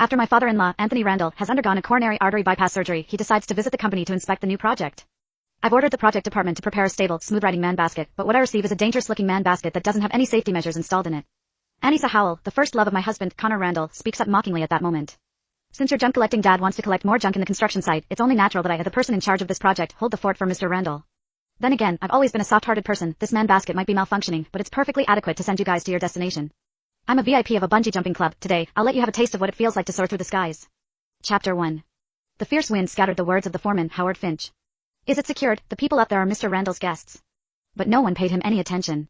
After my father-in-law, Anthony Randall, has undergone a coronary artery bypass surgery, he decides to visit the company to inspect the new project. I've ordered the project department to prepare a stable, smooth-riding man basket, but what I receive is a dangerous-looking man basket that doesn't have any safety measures installed in it. Anissa Howell, the first love of my husband, Connor Randall, speaks up mockingly at that moment. Since your junk-collecting dad wants to collect more junk in the construction site, it's only natural that I, as the person in charge of this project, hold the fort for Mr. Randall. Then again, I've always been a soft-hearted person. This man basket might be malfunctioning, but it's perfectly adequate to send you guys to your destination. I'm a VIP of a bungee jumping club. Today, I'll let you have a taste of what it feels like to soar through the skies. Chapter 1. The fierce wind scattered the words of the foreman, Howard Finch. Is it secured? The people up there are Mr. Randall's guests. But no one paid him any attention.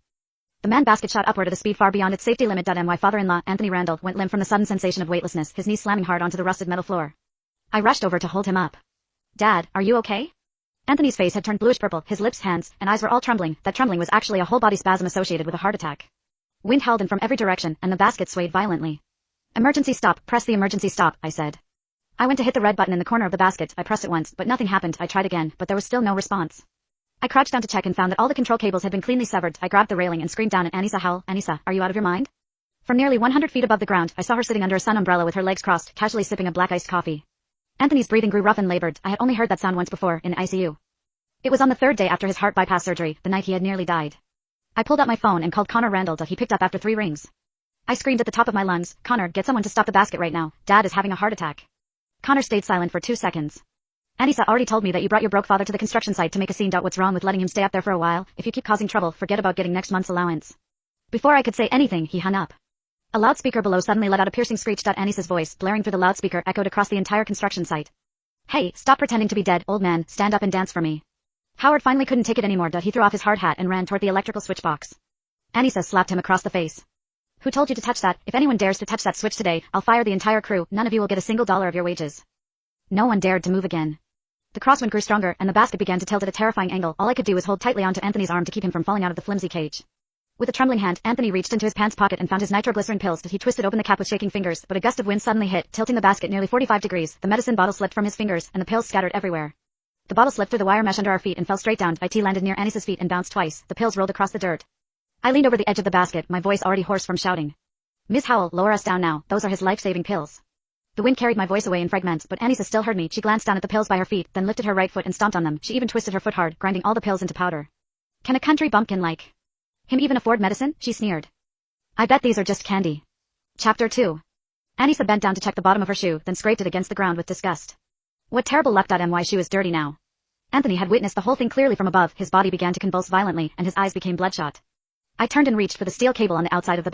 The man basket shot upward at a speed far beyond its safety limit. My father-in-law, Anthony Randall, went limp from the sudden sensation of weightlessness, his knees slamming hard onto the rusted metal floor. I rushed over to hold him up. Dad, are you okay? Anthony's face had turned bluish-purple, his lips, hands, and eyes were all trembling. That trembling was actually a whole-body spasm associated with a heart attack. Wind howled in from every direction, and the basket swayed violently. Emergency stop, press the emergency stop, I said. I went to hit the red button in the corner of the basket. I pressed it once, but nothing happened. I tried again, but there was still no response. I crouched down to check and found that all the control cables had been cleanly severed. I grabbed the railing and screamed down at Anissa Howell. Anissa, are you out of your mind? From nearly 100 feet above the ground, I saw her sitting under a sun umbrella with her legs crossed, casually sipping a black iced coffee. Anthony's breathing grew rough and labored. I had only heard that sound once before, in the ICU. It was on the third day after his heart bypass surgery, the night he had nearly died. I pulled out my phone and called Connor Randall. He picked up after 3 rings. I screamed at the top of my lungs, Connor, get someone to stop the basket right now. Dad is having a heart attack. Connor stayed silent for 2 seconds. Anissa already told me that you brought your broke father to the construction site to make a scene. What's wrong with letting him stay up there for a while? If you keep causing trouble, forget about getting next month's allowance. Before I could say anything, he hung up. A loudspeaker below suddenly let out a piercing screech. Anissa's voice, blaring through the loudspeaker, echoed across the entire construction site. Hey, stop pretending to be dead, old man, stand up and dance for me. Howard finally couldn't take it anymore. He threw off his hard hat and ran toward the electrical switch box. Anissa slapped him across the face. Who told you to touch that? If anyone dares to touch that switch today, I'll fire the entire crew. None of you will get a single dollar of your wages. No one dared to move again. The crosswind grew stronger, and the basket began to tilt at a terrifying angle. All I could do was hold tightly onto Anthony's arm to keep him from falling out of the flimsy cage. With a trembling hand, Anthony reached into his pants pocket and found his nitroglycerin pills. He twisted open the cap with shaking fingers, but a gust of wind suddenly hit, tilting the basket nearly 45 degrees. The medicine bottle slipped from his fingers, and the pills scattered everywhere. The bottle slipped through the wire mesh under our feet and fell straight down. It landed near Anissa's feet and bounced twice. The pills rolled across the dirt. I leaned over the edge of the basket, my voice already hoarse from shouting. Miss Howell, lower us down now. Those are his life-saving pills. The wind carried my voice away in fragments, but Anissa still heard me. She glanced down at the pills by her feet, then lifted her right foot and stomped on them. She even twisted her foot hard, grinding all the pills into powder. Can a country bumpkin like him even afford medicine? She sneered. I bet these are just candy. Chapter 2. Anissa bent down to check the bottom of her shoe, then scraped it against the ground with disgust. What terrible luck. Why she was dirty now. Anthony had witnessed the whole thing clearly from above. His body began to convulse violently, and his eyes became bloodshot. I turned and reached for the steel cable on the outside of the